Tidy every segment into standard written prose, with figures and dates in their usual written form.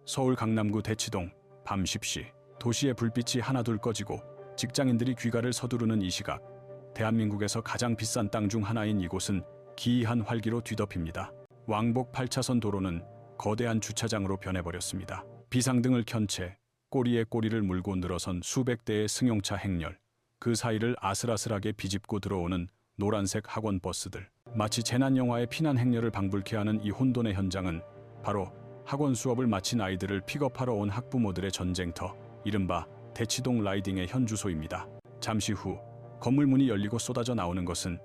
서울 강남구 대치동 밤 10시 도시의 불빛이 하나둘 꺼지고 직장인들이 귀가를 서두르는 이 시각, 대한민국에서 가장 비싼 땅 중 하나인 이곳은 기이한 활기로 뒤덮입니다. 왕복 8차선 도로는 거대한 주차장으로 변해버렸습니다. 비상등을 켠 채 꼬리에 꼬리를 물고 늘어선 수백 대의 승용차 행렬, 그 사이를 아슬아슬하게 비집고 들어오는 노란색 학원 버스들. 마치 재난영화의 피난 행렬을 방불케 하는 이 혼돈의 현장은 바로 학원 수업을 마친 아이들을 픽업하러 온 학부모들의 전쟁터, 이른바 대치동 라이딩의 현 주소입니다. 잠시 후 건물 문이 열리고 쏟아져 나오는 것은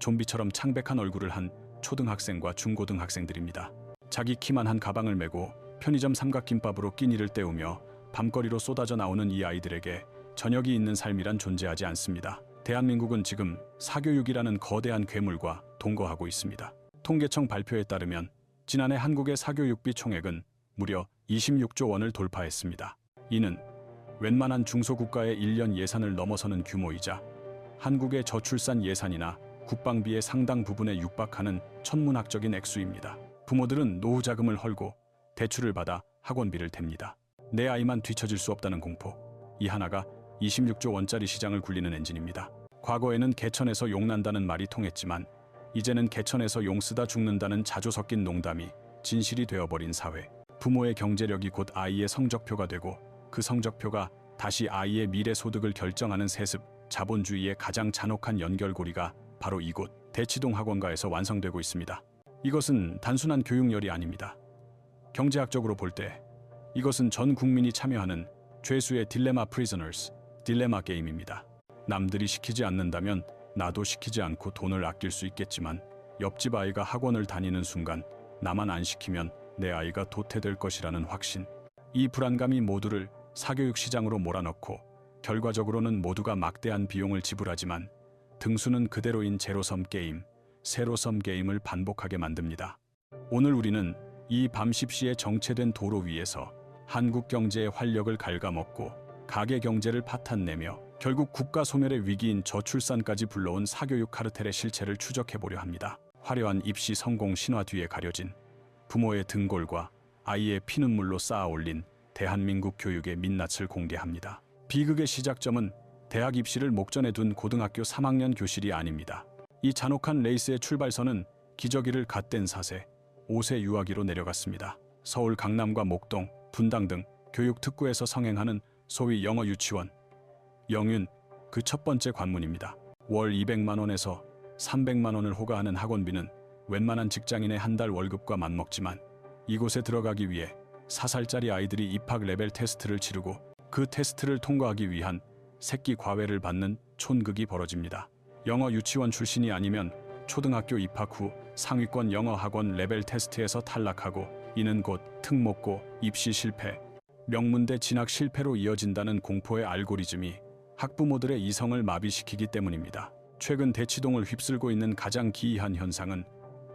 좀비처럼 창백한 얼굴을 한 초등학생과 중고등학생들입니다. 자기 키만 한 가방을 메고 편의점 삼각김밥으로 끼니를 때우며 밤거리로 쏟아져 나오는 이 아이들에게 저녁이 있는 삶이란 존재하지 않습니다. 대한민국은 지금 사교육이라는 거대한 괴물과 동거하고 있습니다. 통계청 발표에 따르면 지난해 한국의 사교육비 총액은 무려 26조 원을 돌파했습니다. 이는 웬만한 중소국가의 1년 예산을 넘어서는 규모이자 한국의 저출산 예산이나 국방비의 상당 부분에 육박하는 천문학적인 액수입니다. 부모들은 노후 자금을 헐고 대출을 받아 학원비를 댑니다. 내 아이만 뒤처질 수 없다는 공포, 이 하나가 26조 원짜리 시장을 굴리는 엔진입니다. 과거에는 개천에서 용 난다는 말이 통했지만 이제는 개천에서 용 쓰다 죽는다는 자조 섞인 농담이 진실이 되어버린 사회. 부모의 경제력이 곧 아이의 성적표가 되고 그 성적표가 다시 아이의 미래 소득을 결정하는 세습, 자본주의의 가장 잔혹한 연결고리가 바로 이곳 대치동 학원가에서 완성되고 있습니다. 이것은 단순한 교육열이 아닙니다. 경제학적으로 볼 때 이것은 전 국민이 참여하는 죄수의 딜레마 프리저너스, 딜레마 게임입니다. 남들이 시키지 않는다면 나도 시키지 않고 돈을 아낄 수 있겠지만 옆집 아이가 학원을 다니는 순간 나만 안 시키면 내 아이가 도태될 것이라는 확신. 이 불안감이 모두를 사교육 시장으로 몰아넣고 결과적으로는 모두가 막대한 비용을 지불하지만 등수는 그대로인 제로섬 게임, 세로섬 게임을 반복하게 만듭니다. 오늘 우리는 이 밤 10시에 정체된 도로 위에서 한국 경제의 활력을 갉아먹고 가계 경제를 파탄내며 결국 국가 소멸의 위기인 저출산까지 불러온 사교육 카르텔의 실체를 추적해보려 합니다. 화려한 입시 성공 신화 뒤에 가려진 부모의 등골과 아이의 피눈물로 쌓아올린 대한민국 교육의 민낯을 공개합니다. 비극의 시작점은 대학 입시를 목전에 둔 고등학교 3학년 교실이 아닙니다. 이 잔혹한 레이스의 출발선은 기저귀를 갓댄 사세, 5세 유아기로 내려갔습니다. 서울 강남과 목동, 분당 등 교육 특구에서 성행하는 소위 영어 유치원, 영윤, 그 첫 번째 관문입니다. 월 200만 원에서 300만 원을 호가하는 학원비는 웬만한 직장인의 한 달 월급과 맞먹지만 이곳에 들어가기 위해 4살짜리 아이들이 입학 레벨 테스트를 치르고 그 테스트를 통과하기 위한 새끼 과외를 받는 촌극이 벌어집니다. 영어 유치원 출신이 아니면 초등학교 입학 후 상위권 영어 학원 레벨 테스트에서 탈락하고 이는 곧 특목고 입시 실패, 명문대 진학 실패로 이어진다는 공포의 알고리즘이 학부모들의 이성을 마비시키기 때문입니다. 최근 대치동을 휩쓸고 있는 가장 기이한 현상은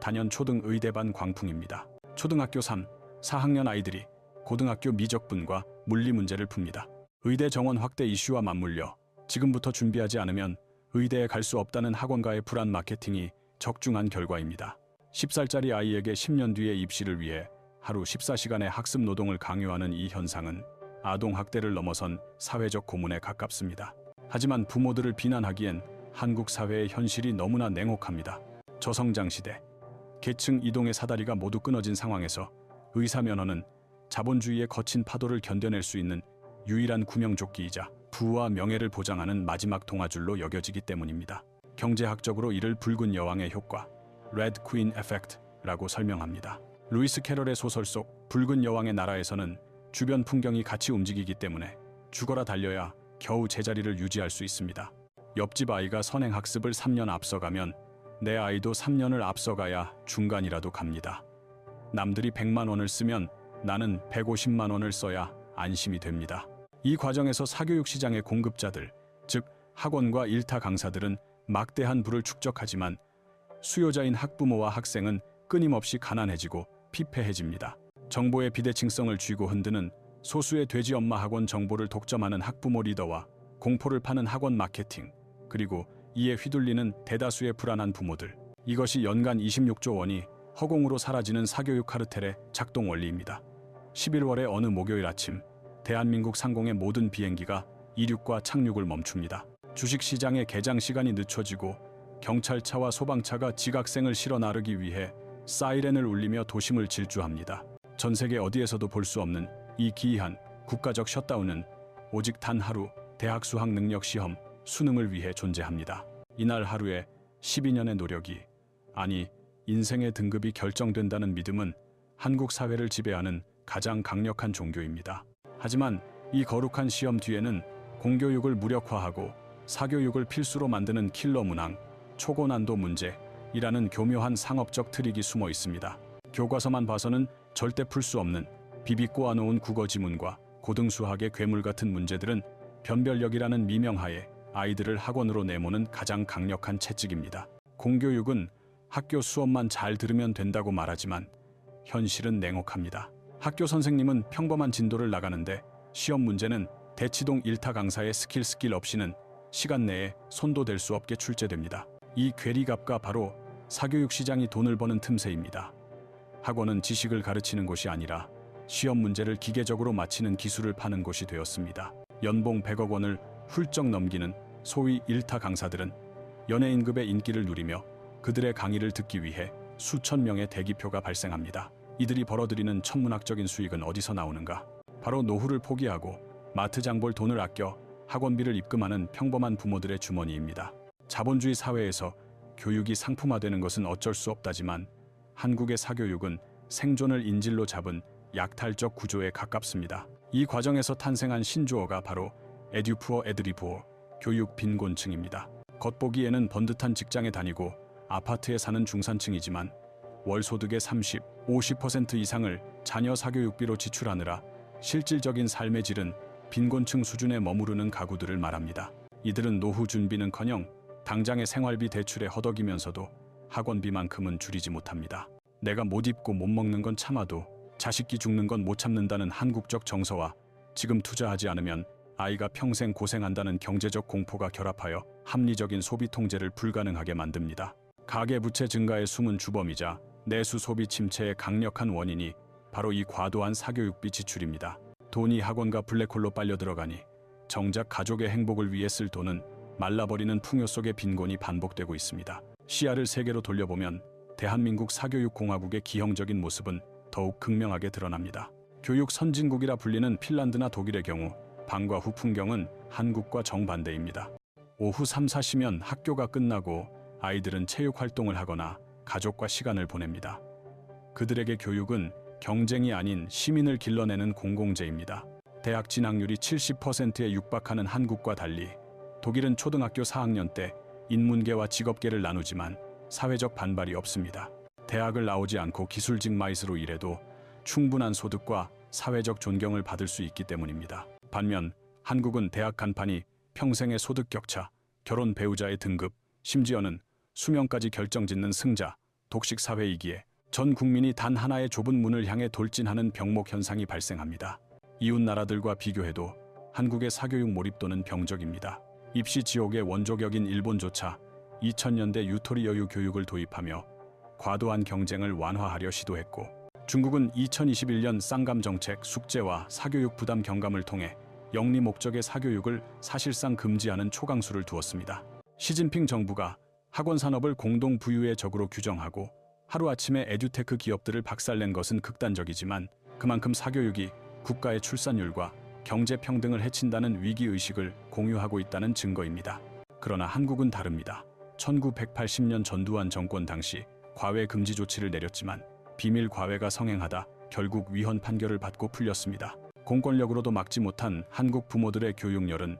단연 초등 의대반 광풍입니다. 초등학교 3, 4학년 아이들이 고등학교 미적분과 물리 문제를 풉니다. 의대 정원 확대 이슈와 맞물려 지금부터 준비하지 않으면 의대에 갈 수 없다는 학원가의 불안 마케팅이 적중한 결과입니다. 10살짜리 아이에게 10년 뒤의 입시를 위해 하루 14시간의 학습 노동을 강요하는 이 현상은 아동학대를 넘어선 사회적 고문에 가깝습니다. 하지만 부모들을 비난하기엔 한국 사회의 현실이 너무나 냉혹합니다. 저성장 시대, 계층 이동의 사다리가 모두 끊어진 상황에서 의사면허는 자본주의의 거친 파도를 견뎌낼 수 있는 유일한 구명조끼이자 부와 명예를 보장하는 마지막 동아줄로 여겨지기 때문입니다. 경제학적으로 이를 붉은 여왕의 효과, 레드 퀸 에펙트라고 설명합니다. 루이스 캐럴의 소설 속 붉은 여왕의 나라에서는 주변 풍경이 같이 움직이기 때문에 죽어라 달려야 겨우 제자리를 유지할 수 있습니다. 옆집 아이가 선행학습을 3년 앞서가면 내 아이도 3년을 앞서가야 중간이라도 갑니다. 남들이 100만 원을 쓰면 나는 150만 원을 써야 안심이 됩니다. 이 과정에서 사교육 시장의 공급자들, 즉 학원과 일타 강사들은 막대한 부를 축적하지만 수요자인 학부모와 학생은 끊임없이 가난해지고 피폐해집니다. 정보의 비대칭성을 쥐고 흔드는 소수의 돼지 엄마 학원 정보를 독점하는 학부모 리더와 공포를 파는 학원 마케팅, 그리고 이에 휘둘리는 대다수의 불안한 부모들. 이것이 연간 26조 원이 허공으로 사라지는 사교육 카르텔의 작동 원리입니다. 11월의 어느 목요일 아침, 대한민국 상공의 모든 비행기가 이륙과 착륙을 멈춥니다. 주식시장의 개장 시간이 늦춰지고 경찰차와 소방차가 지각생을 실어 나르기 위해 사이렌을 울리며 도심을 질주합니다. 전 세계 어디에서도 볼 수 없는 이 기이한 국가적 셧다운은 오직 단 하루 대학 수학 능력 시험 수능을 위해 존재합니다. 이날 하루에 12년의 노력이, 아니 인생의 등급이 결정된다는 믿음은 한국 사회를 지배하는 가장 강력한 종교입니다. 하지만 이 거룩한 시험 뒤에는 공교육을 무력화하고 사교육을 필수로 만드는 킬러 문항, 초고난도 문제이라는 교묘한 상업적 트릭이 숨어 있습니다. 교과서만 봐서는 절대 풀 수 없는 비비 꼬아놓은 국어 지문과 고등수학의 괴물 같은 문제들은 변별력이라는 미명하에 아이들을 학원으로 내모는 가장 강력한 채찍입니다. 공교육은 학교 수업만 잘 들으면 된다고 말하지만 현실은 냉혹합니다. 학교 선생님은 평범한 진도를 나가는데 시험 문제는 대치동 1타 강사의 스킬 없이는 시간 내에 손도 댈 수 없게 출제됩니다. 이 괴리값과 바로 사교육 시장이 돈을 버는 틈새입니다. 학원은 지식을 가르치는 곳이 아니라 시험 문제를 기계적으로 맞히는 기술을 파는 곳이 되었습니다. 연봉 100억 원을 훌쩍 넘기는 소위 1타 강사들은 연예인급의 인기를 누리며 그들의 강의를 듣기 위해 수천 명의 대기표가 발생합니다. 이들이 벌어들이는 천문학적인 수익은 어디서 나오는가? 바로 노후를 포기하고 마트 장 볼 돈을 아껴 학원비를 입금하는 평범한 부모들의 주머니입니다. 자본주의 사회에서 교육이 상품화되는 것은 어쩔 수 없다지만 한국의 사교육은 생존을 인질로 잡은 약탈적 구조에 가깝습니다. 이 과정에서 탄생한 신조어가 바로 에듀푸어 애드리부어, 교육 빈곤층입니다. 겉보기에는 번듯한 직장에 다니고 아파트에 사는 중산층이지만 월 소득의 30, 50% 이상을 자녀 사교육비로 지출하느라 실질적인 삶의 질은 빈곤층 수준에 머무르는 가구들을 말합니다. 이들은 노후 준비는커녕 당장의 생활비 대출에 허덕이면서도 학원비만큼은 줄이지 못합니다. 내가 못 입고 못 먹는 건 참아도 자식이 죽는 건 못 참는다는 한국적 정서와 지금 투자하지 않으면 아이가 평생 고생한다는 경제적 공포가 결합하여 합리적인 소비 통제를 불가능하게 만듭니다. 가계부채 증가의 숨은 주범이자 내수 소비 침체의 강력한 원인이 바로 이 과도한 사교육비 지출입니다. 돈이 학원과 블랙홀로 빨려 들어가니 정작 가족의 행복을 위해 쓸 돈은 말라버리는 풍요 속의 빈곤이 반복되고 있습니다. 시야를 세계로 돌려보면 대한민국 사교육공화국의 기형적인 모습은 더욱 극명하게 드러납니다. 교육 선진국이라 불리는 핀란드나 독일의 경우 방과 후 풍경은 한국과 정반대입니다. 오후 3, 4시면 학교가 끝나고 아이들은 체육 활동을 하거나 가족과 시간을 보냅니다. 그들에게 교육은 경쟁이 아닌 시민을 길러내는 공공재입니다. 대학 진학률이 70%에 육박하는 한국과 달리 독일은 초등학교 4학년 때 인문계와 직업계를 나누지만 사회적 반발이 없습니다. 대학을 나오지 않고 기술직 마이스로 일해도 충분한 소득과 사회적 존경을 받을 수 있기 때문입니다. 반면 한국은 대학 간판이 평생의 소득 격차, 결혼 배우자의 등급, 심지어는 수명까지 결정짓는 승자, 독식 사회이기에 전 국민이 단 하나의 좁은 문을 향해 돌진하는 병목 현상이 발생합니다. 이웃 나라들과 비교해도 한국의 사교육 몰입도는 병적입니다. 입시 지옥의 원조격인 일본조차 2000년대 유토리 여유 교육을 도입하며 과도한 경쟁을 완화하려 시도했고, 중국은 2021년 쌍감 정책, 숙제와 사교육 부담 경감을 통해 영리 목적의 사교육을 사실상 금지하는 초강수를 두었습니다. 시진핑 정부가 학원 산업을 공동 부유의 적으로 규정하고 하루아침에 에듀테크 기업들을 박살낸 것은 극단적이지만 그만큼 사교육이 국가의 출산율과 경제 평등을 해친다는 위기의식을 공유하고 있다는 증거입니다. 그러나 한국은 다릅니다. 1980년 전두환 정권 당시 과외 금지 조치를 내렸지만 비밀 과외가 성행하다 결국 위헌 판결을 받고 풀렸습니다. 공권력으로도 막지 못한 한국 부모들의 교육열은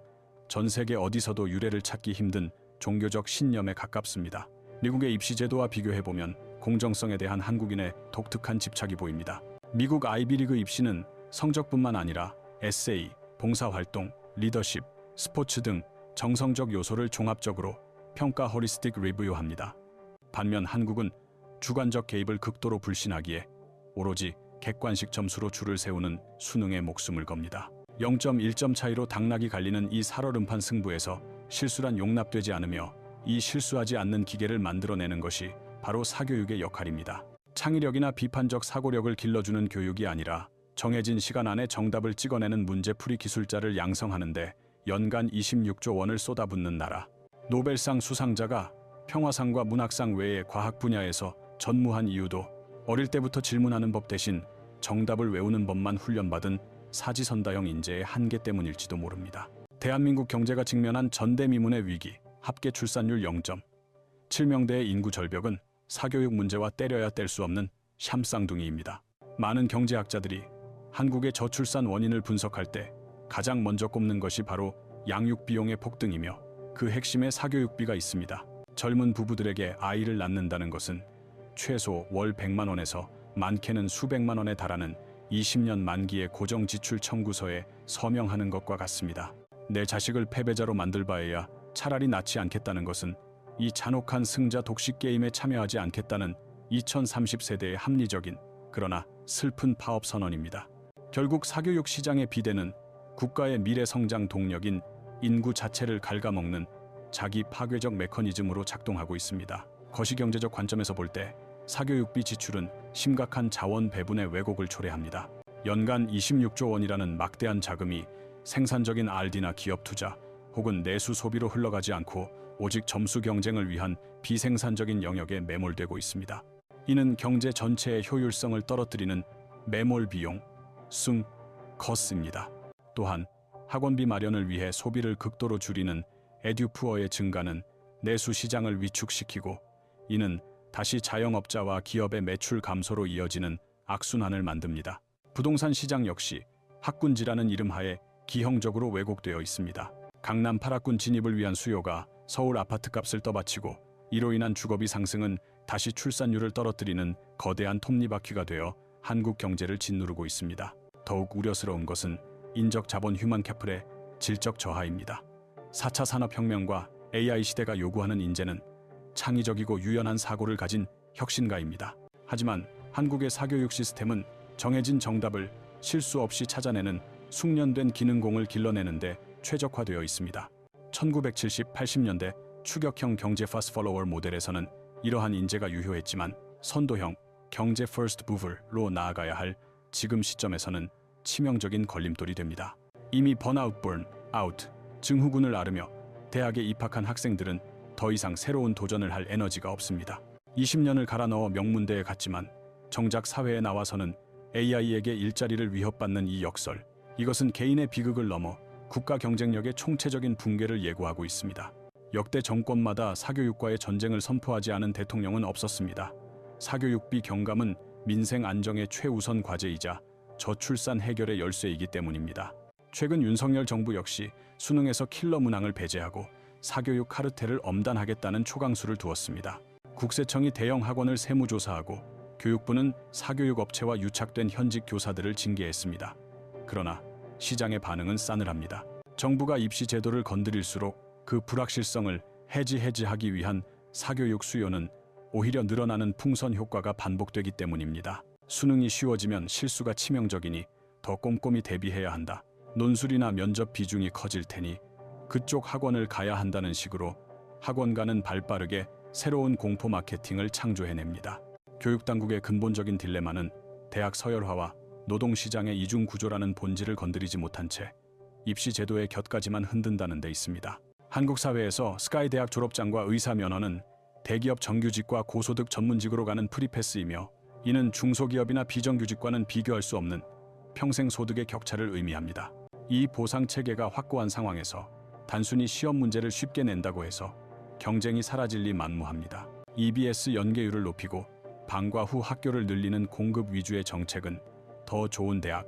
전 세계 어디서도 유례를 찾기 힘든 종교적 신념에 가깝습니다. 미국의 입시 제도와 비교해보면 공정성에 대한 한국인의 독특한 집착이 보입니다. 미국 아이비리그 입시는 성적뿐만 아니라 에세이, 봉사활동, 리더십, 스포츠 등 정성적 요소를 종합적으로 평가 홀리스틱 리뷰합니다. 반면 한국은 주관적 개입을 극도로 불신하기에 오로지 객관식 점수로 줄을 세우는 수능에 목숨을 겁니다. 0.1점 차이로 당락이 갈리는 이 살얼음판 승부에서 실수란 용납되지 않으며 이 실수하지 않는 기계를 만들어내는 것이 바로 사교육의 역할입니다. 창의력이나 비판적 사고력을 길러주는 교육이 아니라 정해진 시간 안에 정답을 찍어내는 문제풀이 기술자를 양성하는데 연간 26조 원을 쏟아붓는 나라. 노벨상 수상자가 평화상과 문학상 외의 과학 분야에서 전무한 이유도 어릴 때부터 질문하는 법 대신 정답을 외우는 법만 훈련받은 사지선다형 인재의 한계 때문일지도 모릅니다. 대한민국 경제가 직면한 전대미문의 위기, 합계 출산율 0.7명대의 인구 절벽은 사교육 문제와 때려야 뗄 수 없는 샴쌍둥이입니다. 많은 경제학자들이 한국의 저출산 원인을 분석할 때 가장 먼저 꼽는 것이 바로 양육 비용의 폭등이며 그 핵심에 사교육비가 있습니다. 젊은 부부들에게 아이를 낳는다는 것은 최소 월 100만 원에서 많게는 수백만 원에 달하는 20년 만기의 고정 지출 청구서에 서명하는 것과 같습니다. 내 자식을 패배자로 만들 바에야 차라리 낳지 않겠다는 것은 이 잔혹한 승자 독식 게임에 참여하지 않겠다는 2030세대의 합리적인 그러나 슬픈 파업 선언입니다. 결국 사교육 시장의 비대는 국가의 미래 성장 동력인 인구 자체를 갉아먹는 자기 파괴적 메커니즘으로 작동하고 있습니다. 거시경제적 관점에서 볼 때 사교육비 지출은 심각한 자원 배분의 왜곡을 초래합니다. 연간 26조 원이라는 막대한 자금이 생산적인 R&D나 기업 투자 혹은 내수 소비로 흘러가지 않고 오직 점수 경쟁을 위한 비생산적인 영역에 매몰되고 있습니다. 이는 경제 전체의 효율성을 떨어뜨리는 매몰 비용, 숭, 커스입니다. 또한 학원비 마련을 위해 소비를 극도로 줄이는 에듀푸어의 증가는 내수 시장을 위축시키고 이는 다시 자영업자와 기업의 매출 감소로 이어지는 악순환을 만듭니다. 부동산 시장 역시 학군지라는 이름하에 기형적으로 왜곡되어 있습니다. 강남 8학군 진입을 위한 수요가 서울 아파트값을 떠받치고 이로 인한 주거비 상승은 다시 출산율을 떨어뜨리는 거대한 톱니바퀴가 되어 한국 경제를 짓누르고 있습니다. 더욱 우려스러운 것은 인적 자본 휴먼 캐플의 질적 저하입니다. 4차 산업혁명과 AI 시대가 요구하는 인재는 창의적이고 유연한 사고를 가진 혁신가입니다. 하지만 한국의 사교육 시스템은 정해진 정답을 실수 없이 찾아내는 숙련된 기능공을 길러내는데 최적화되어 있습니다. 1970, 80년대 추격형 경제 패스트 팔로워 모델에서는 이러한 인재가 유효했지만 선도형 경제 퍼스트 무버로 나아가야 할 지금 시점에서는 치명적인 걸림돌이 됩니다. 이미 번아웃, 번아웃 증후군을 앓으며 대학에 입학한 학생들은 더 이상 새로운 도전을 할 에너지가 없습니다. 20년을 갈아 넣어 명문대에 갔지만 정작 사회에 나와서는 AI에게 일자리를 위협받는 이 역설, 이것은 개인의 비극을 넘어 국가 경쟁력의 총체적인 붕괴를 예고하고 있습니다. 역대 정권마다 사교육과의 전쟁을 선포하지 않은 대통령은 없었습니다. 사교육비 경감은 민생 안정의 최우선 과제이자 저출산 해결의 열쇠이기 때문입니다. 최근 윤석열 정부 역시 수능에서 킬러 문항을 배제하고 사교육 카르텔을 엄단하겠다는 초강수를 두었습니다. 국세청이 대형 학원을 세무조사하고 교육부는 사교육 업체와 유착된 현직 교사들을 징계했습니다. 그러나 시장의 반응은 싸늘합니다. 정부가 입시 제도를 건드릴수록 그 불확실성을 해지하기 위한 사교육 수요는 오히려 늘어나는 풍선 효과가 반복되기 때문입니다. 수능이 쉬워지면 실수가 치명적이니 더 꼼꼼히 대비해야 한다. 논술이나 면접 비중이 커질 테니 그쪽 학원을 가야 한다는 식으로 학원가는 발빠르게 새로운 공포 마케팅을 창조해냅니다. 교육당국의 근본적인 딜레마는 대학 서열화와 노동시장의 이중 구조라는 본질을 건드리지 못한 채 입시 제도의 곁가지만 흔든다는 데 있습니다. 한국 사회에서 스카이 대학 졸업장과 의사 면허는 대기업 정규직과 고소득 전문직으로 가는 프리패스이며 이는 중소기업이나 비정규직과는 비교할 수 없는 평생 소득의 격차를 의미합니다. 이 보상 체계가 확고한 상황에서 단순히 시험 문제를 쉽게 낸다고 해서 경쟁이 사라질 리 만무합니다. EBS 연계율을 높이고 방과 후 학교를 늘리는 공급 위주의 정책은 더 좋은 대학,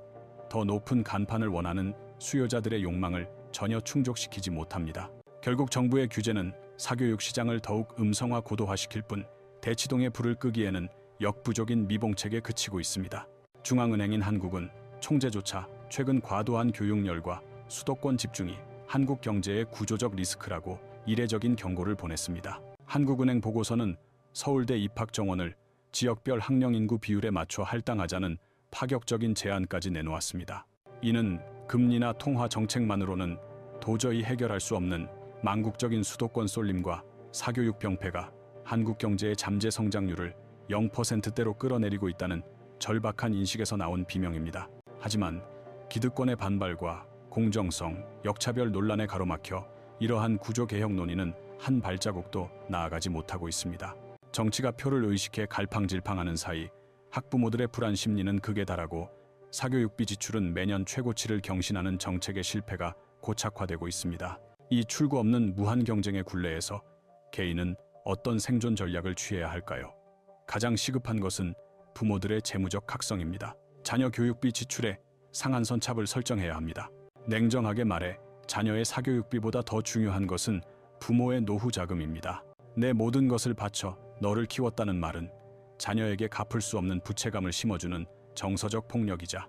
더 높은 간판을 원하는 수요자들의 욕망을 전혀 충족시키지 못합니다. 결국 정부의 규제는 사교육 시장을 더욱 음성화 고도화시킬 뿐 대치동의 불을 끄기에는 역부족인 미봉책에 그치고 있습니다. 중앙은행인 한국은 총재조차 최근 과도한 교육열과 수도권 집중이 한국 경제의 구조적 리스크라고 이례적인 경고를 보냈습니다. 한국은행 보고서는 서울대 입학 정원을 지역별 학령 인구 비율에 맞춰 할당하자는 파격적인 제안까지 내놓았습니다. 이는 금리나 통화 정책만으로는 도저히 해결할 수 없는 망국적인 수도권 쏠림과 사교육 병폐가 한국 경제의 잠재 성장률을 0%대로 끌어내리고 있다는 절박한 인식에서 나온 비명입니다. 하지만 기득권의 반발과 공정성, 역차별 논란에 가로막혀 이러한 구조개혁 논의는 한 발자국도 나아가지 못하고 있습니다. 정치가 표를 의식해 갈팡질팡하는 사이 학부모들의 불안 심리는 극에 달하고 사교육비 지출은 매년 최고치를 경신하는 정책의 실패가 고착화되고 있습니다. 이 출구 없는 무한 경쟁의 굴레에서 개인은 어떤 생존 전략을 취해야 할까요? 가장 시급한 것은 부모들의 재무적 각성입니다. 자녀 교육비 지출에 상한선 찹을 설정해야 합니다. 냉정하게 말해 자녀의 사교육비보다 더 중요한 것은 부모의 노후 자금입니다. 내 모든 것을 바쳐 너를 키웠다는 말은 자녀에게 갚을 수 없는 부채감을 심어주는 정서적 폭력이자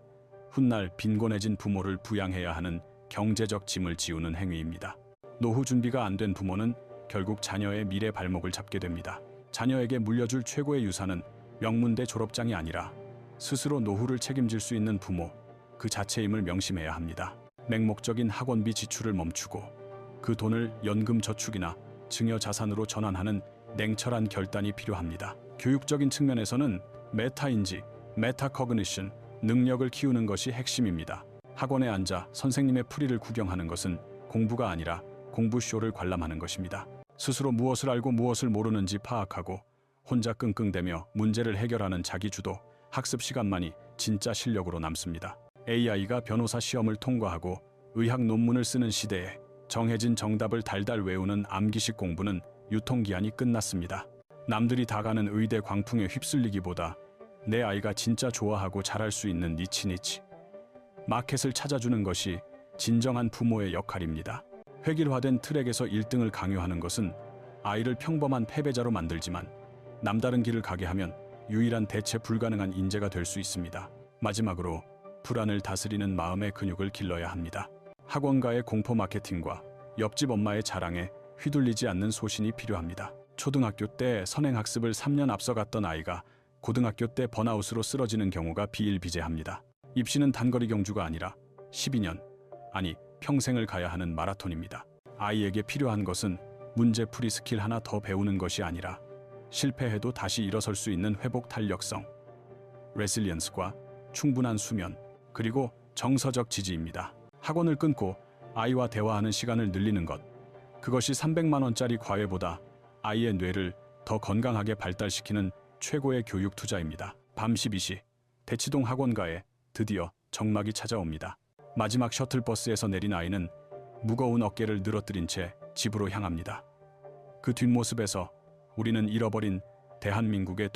훗날 빈곤해진 부모를 부양해야 하는 경제적 짐을 지우는 행위입니다. 노후 준비가 안 된 부모는 결국 자녀의 미래 발목을 잡게 됩니다. 자녀에게 물려줄 최고의 유산은 명문대 졸업장이 아니라 스스로 노후를 책임질 수 있는 부모 그 자체임을 명심해야 합니다. 맹목적인 학원비 지출을 멈추고 그 돈을 연금 저축이나 증여 자산으로 전환하는 냉철한 결단이 필요합니다. 교육적인 측면에서는 메타인지, 메타커그니션, 능력을 키우는 것이 핵심입니다. 학원에 앉아 선생님의 풀이를 구경하는 것은 공부가 아니라 공부쇼를 관람하는 것입니다. 스스로 무엇을 알고 무엇을 모르는지 파악하고 혼자 끙끙대며 문제를 해결하는 자기주도 학습 시간만이 진짜 실력으로 남습니다. AI가 변호사 시험을 통과하고 의학 논문을 쓰는 시대에 정해진 정답을 달달 외우는 암기식 공부는 유통기한이 끝났습니다. 남들이 다 가는 의대 광풍에 휩쓸리기보다 내 아이가 진짜 좋아하고 잘할 수 있는 니치 마켓을 찾아주는 것이 진정한 부모의 역할입니다. 획일화된 트랙에서 1등을 강요하는 것은 아이를 평범한 패배자로 만들지만 남다른 길을 가게 하면 유일한 대체 불가능한 인재가 될 수 있습니다. 마지막으로 불안을 다스리는 마음의 근육을 길러야 합니다. 학원가의 공포 마케팅과 옆집 엄마의 자랑에 휘둘리지 않는 소신이 필요합니다. 초등학교 때 선행학습을 3년 앞서갔던 아이가 고등학교 때 번아웃으로 쓰러지는 경우가 비일비재합니다. 입시는 단거리 경주가 아니라 12년, 아니 평생을 가야 하는 마라톤입니다. 아이에게 필요한 것은 문제풀이 스킬 하나 더 배우는 것이 아니라 실패해도 다시 일어설 수 있는 회복 탄력성, 레실리언스과 충분한 수면, 그리고 정서적 지지입니다. 학원을 끊고 아이와 대화하는 시간을 늘리는 것, 그것이 300만 원짜리 과외보다 아이의 뇌를 더 건강하게 발달시키는 최고의 교육 투자입니다. 밤 12시 대치동 학원가에 드디어 정막이 찾아옵니다. 마지막 셔틀버스에서 내린 아이는 무거운 어깨를 늘어뜨린 채 집으로 향합니다. 그 뒷모습에서 우리는 잃어버린 대한민국의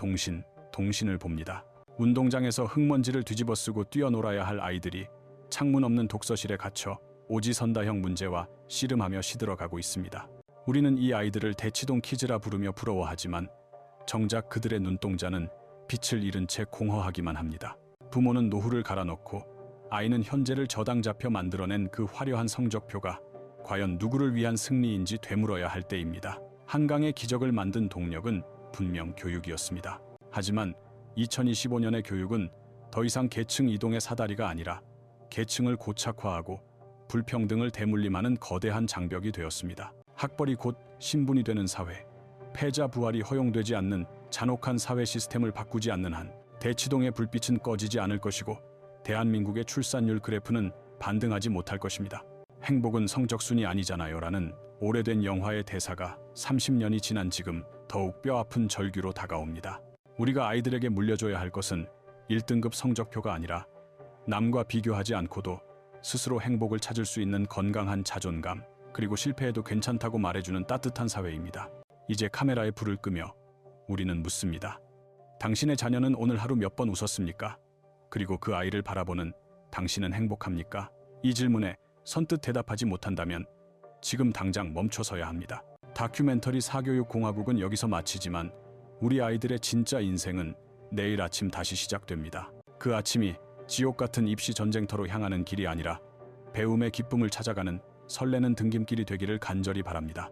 동신을 봅니다. 운동장에서 흙먼지를 뒤집어 쓰고 뛰어놀아야 할 아이들이 창문 없는 독서실에 갇혀 오지선다형 문제와 씨름하며 시들어가고 있습니다. 우리는 이 아이들을 대치동 키즈라 부르며 부러워하지만 정작 그들의 눈동자는 빛을 잃은 채 공허하기만 합니다. 부모는 노후를 갈아넣고 아이는 현재를 저당 잡혀 만들어낸 그 화려한 성적표가 과연 누구를 위한 승리인지 되물어야 할 때입니다. 한강의 기적을 만든 동력은 분명 교육이었습니다. 하지만 2025년의 교육은 더 이상 계층 이동의 사다리가 아니라 계층을 고착화하고 불평등을 대물림하는 거대한 장벽이 되었습니다. 학벌이 곧 신분이 되는 사회, 패자 부활이 허용되지 않는 잔혹한 사회 시스템을 바꾸지 않는 한 대치동의 불빛은 꺼지지 않을 것이고 대한민국의 출산율 그래프는 반등하지 못할 것입니다. 행복은 성적순이 아니잖아요 라는 오래된 영화의 대사가 30년이 지난 지금 더욱 뼈아픈 절규로 다가옵니다. 우리가 아이들에게 물려줘야 할 것은 1등급 성적표가 아니라 남과 비교하지 않고도 스스로 행복을 찾을 수 있는 건강한 자존감, 그리고 실패해도 괜찮다고 말해주는 따뜻한 사회입니다. 이제 카메라에 불을 끄며 우리는 묻습니다. 당신의 자녀는 오늘 하루 몇 번 웃었습니까? 그리고 그 아이를 바라보는 당신은 행복합니까? 이 질문에 선뜻 대답하지 못한다면 지금 당장 멈춰서야 합니다. 다큐멘터리 사교육 공화국은 여기서 마치지만 우리 아이들의 진짜 인생은 내일 아침 다시 시작됩니다. 그 아침이 지옥 같은 입시 전쟁터로 향하는 길이 아니라 배움의 기쁨을 찾아가는 설레는 등굼길이 되기를 간절히 바랍니다.